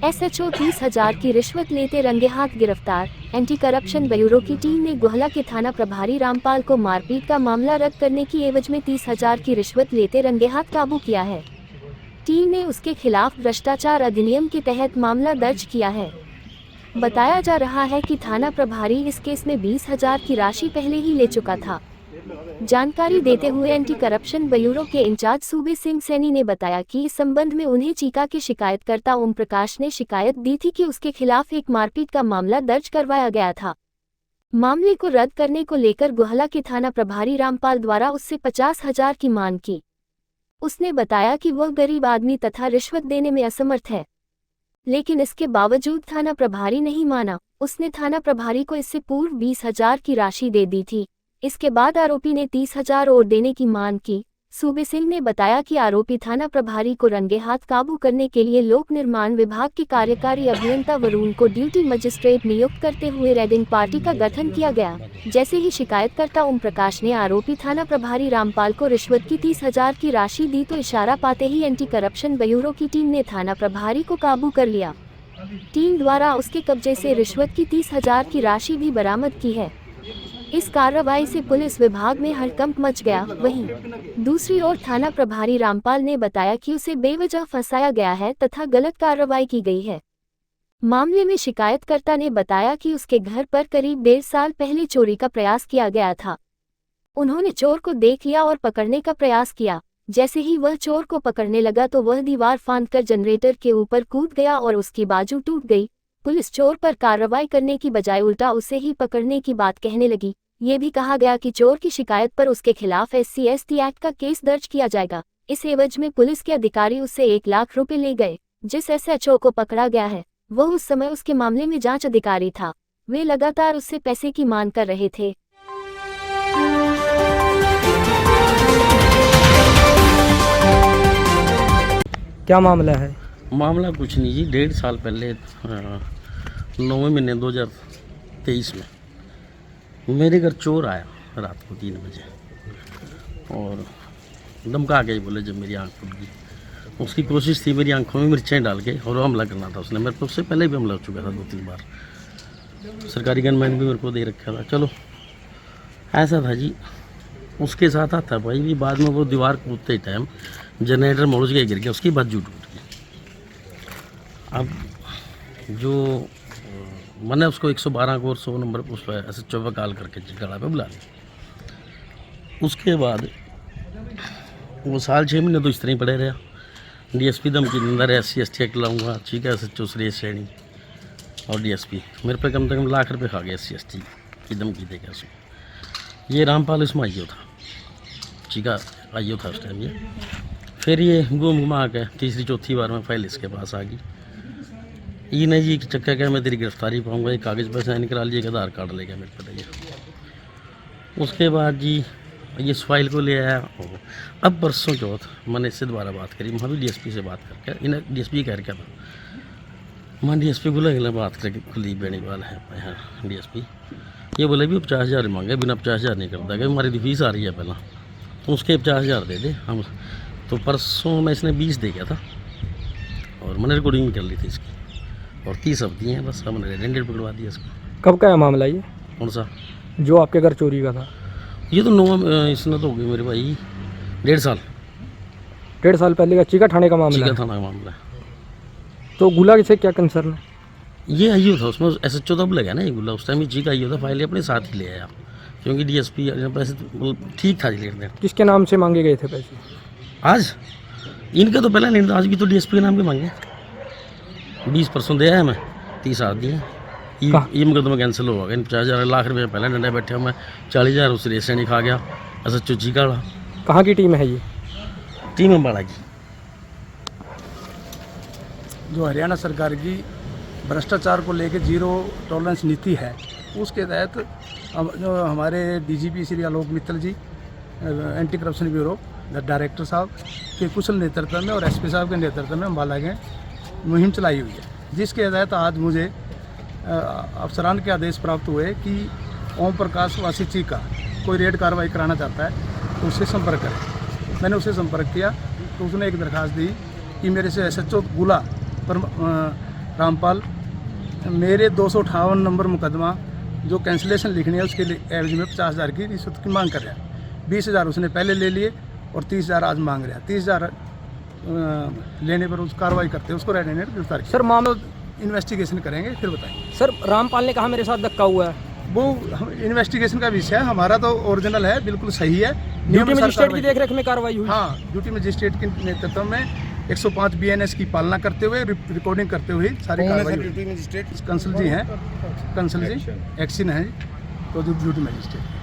SHO 30,000 की रिश्वत लेते रंगे हाथ गिरफ्तार। एंटी करप्शन ब्यूरो की टीम ने गुहला के थाना प्रभारी रामपाल को मारपीट का मामला रद्द करने की एवज में 30,000 की रिश्वत लेते रंगे हाथ काबू किया है। टीम ने उसके खिलाफ भ्रष्टाचार अधिनियम के तहत मामला दर्ज किया है। बताया जा रहा है कि थाना प्रभारी इस केस में 20,000 की राशि पहले ही ले चुका था। जानकारी देते हुए एंटी करप्शन ब्यूरो के इंचार्ज सूबे सिंह सैनी ने बताया कि इस संबंध में उन्हें चीका के शिकायतकर्ता ओम प्रकाश ने शिकायत दी थी कि उसके खिलाफ एक मारपीट का मामला दर्ज करवाया गया था। मामले को रद्द करने को लेकर गुहला के थाना प्रभारी रामपाल द्वारा उससे 50,000 की मांग की। उसने बताया कि वह गरीब आदमी तथा रिश्वत देने में असमर्थ है, लेकिन इसके बावजूद थाना प्रभारी नहीं माना। उसने थाना प्रभारी को इससे पूर्व 20,000 की राशि दे दी थी। इसके बाद आरोपी ने 30,000 और देने की मांग की। सूबे सिंह ने बताया कि आरोपी थाना प्रभारी को रंगे हाथ काबू करने के लिए लोक निर्माण विभाग के कार्यकारी अभियंता वरुण को ड्यूटी मजिस्ट्रेट नियुक्त करते हुए रेडिंग पार्टी का गठन किया गया। जैसे ही शिकायतकर्ता ओम प्रकाश ने आरोपी थाना प्रभारी रामपाल को रिश्वत की 30,000 की राशि दी तो इशारा पाते ही एंटी करप्शन ब्यूरो की टीम ने थाना प्रभारी को काबू कर लिया। टीम द्वारा उसके कब्जे से रिश्वत की 30,000 की राशि भी बरामद की है। इस कार्रवाई से पुलिस विभाग में हड़कंप मच गया। वहीं दूसरी ओर थाना प्रभारी रामपाल ने बताया कि उसे बेवजह फंसाया गया है तथा गलत कार्रवाई की गई है। मामले में शिकायतकर्ता ने बताया कि उसके घर पर करीब 1.5 साल पहले चोरी का प्रयास किया गया था। उन्होंने चोर को देख लिया और पकड़ने का प्रयास किया। जैसे ही वह चोर को पकड़ने लगा तो वह दीवार फांदकर जनरेटर के ऊपर कूद गया और उसकी बाजू टूट गई। पुलिस चोर पर कार्रवाई करने की बजाय उल्टा उसे ही पकड़ने की बात कहने लगी। ये भी कहा गया कि चोर की शिकायत पर उसके खिलाफ SC/ST एक्ट का केस दर्ज किया जाएगा। इस एवज में पुलिस के अधिकारी उससे 1 लाख रुपए ले गए। जिस SHO को पकड़ा गया है वह उस समय उसके मामले में जांच अधिकारी था। वे लगातार उससे पैसे की मांग कर रहे थे। क्या मामला है? मामला कुछ नहीं जी, 1.5 साल पहले 9वें महीने 2023 में मेरे घर चोर आया रात को 3 बजे और धमका के बोले जब मेरी आंख फूट गई। उसकी कोशिश थी मेरी आंखों में मिर्चें डाल के और हमला करना था उसने। मेरे को उससे पहले भी हमला हो चुका था 2-3 बार। सरकारी गनमैन भी मेरे को दे रखा था। चलो ऐसा था जी, उसके साथ आता भाई भी। बाद में वो दीवार कूदते टाइम जनरेटर मोड़ के गिर गया, उसकी बाजू टूट गई। अब जो मैंने उसको 112 को और 100 नंबर उस पर SHO पे कॉल करके चिकाड़ा पे बुला लिया। उसके बाद वो 6 महीने तो इस तरह ही पड़े रहा। DSP धमकी अंदर SC/ST एक्ट लाऊंगा, ठीक है, SHO सुरेश सैनी और DSP मेरे पे कम से कम लाख रुपए खा गए SC/ST की धमकी दे के। ये रामपाल इसमें आइयो था, चीका आइयो था उस टाइम। ये फिर ये घूमा के तीसरी चौथी बार में फाइल इसके पास आ गई। ये नहीं जी चक्कर क्या मैं तेरी गिरफ्तारी पाऊँगा, एक कागज़ पर साइन करा लीजिए, आधार कार्ड ले गया मेरे पे ये। उसके बाद जी ये इस फाइल को ले आया। अब परसों चौथ मैंने इससे दोबारा बात करी। मैं भी DSP से बात करके इन्हें DSP कह रखा था। मैं DSP को लगे बात करके कुलदीप बेनीवाल है यहाँ DSP। ये बोले भी 50,000 मांगे, बिना 50,000 नहीं करता कि हमारी फीस आ रही है पहला, तो उसके 50,000 दे दे हम। तो परसों मैं इसने 20 दे गया था और मैंने रिकॉर्डिंग भी कर ली थी इसकी और 30 अब दिए हैं। बस हमने रेंडेड पकड़वा दिया इसको। कब का है मामला ये? कौन सा? जो आपके घर चोरी का था? ये तो 9 इसने तो हो गई मेरे भाई 1.5 साल। 1.5 साल पहले का चीका थाने का मामला है? थाना का मामला है। तो गुला से क्या कंसर्न है? ये आइयो था, उसमें SHO तब लगा ना ये गुला। उस टाइम ये चीका आइयो था, फाइल अपने साथ ही ले आया क्योंकि DSP पैसे ठीक था लेन देन। किसके नाम से मांगे गए थे पैसे? आज इनका तो पहले लेन, आज भी तो DSP के नाम के मांगे। 20 परसों दे आया मैं, 30 आज दिए। ये मुकदमा कैंसिल हो गया। 50,000 लाख रुपये पहले डंडे बैठे मैं, 40,000 उस रेस से नहीं खा गया SHO चीका वाला। कहाँ की टीम है ये? टीम अम्बाड़ा की। जो हरियाणा सरकार की भ्रष्टाचार को लेकर 0 टॉलरेंस नीति है, उसके तहत जो हमारे DGP श्री आलोक मित्तल जी, एंटी करप्शन ब्यूरो डायरेक्टर साहब के कुशल नेतृत्व में और SP साहब के नेतृत्व में अम्बाला के मुहिम चलाई हुई है, जिसके तहत आज मुझे अफसरान के आदेश प्राप्त हुए कि ओम प्रकाश वासी चीका कोई रेड कार्रवाई कराना चाहता है तो उससे संपर्क करें। मैंने उससे संपर्क किया तो उसने एक दरखास्त दी कि मेरे से SHO गुला पर रामपाल मेरे 258 नंबर मुकदमा जो कैंसिलेशन लिखनी है उसके एवज में 50,000 की रिश्वत की मांग कर रहा है। 20,000 उसने पहले ले लिए और 30,000 आज मांग रहा है। 30,000 लेने पर उस कार्रवाई करते हैं, उसको रेड हैंडेड गिरफ्तार किया। सर मामला इन्वेस्टिगेशन करेंगे फिर बताएंगे। सर रामपाल ने कहा मेरे साथ धक्का हुआ है। वो इन्वेस्टिगेशन का विषय है, हमारा तो ओरिजिनल है, बिल्कुल सही है। ड्यूटी मजिस्ट्रेट की देखरेख में कार्रवाई हुई। हाँ, ड्यूटी मजिस्ट्रेट के नेतृत्व में 105 BNS की पालना करते हुए रिकॉर्डिंग करते हुए सारी कार्रवाई। ड्यूटी मजिस्ट्रेट कंसल जी हैं, कंसल जी एक्शन है जी, तो ड्यूटी मजिस्ट्रेट।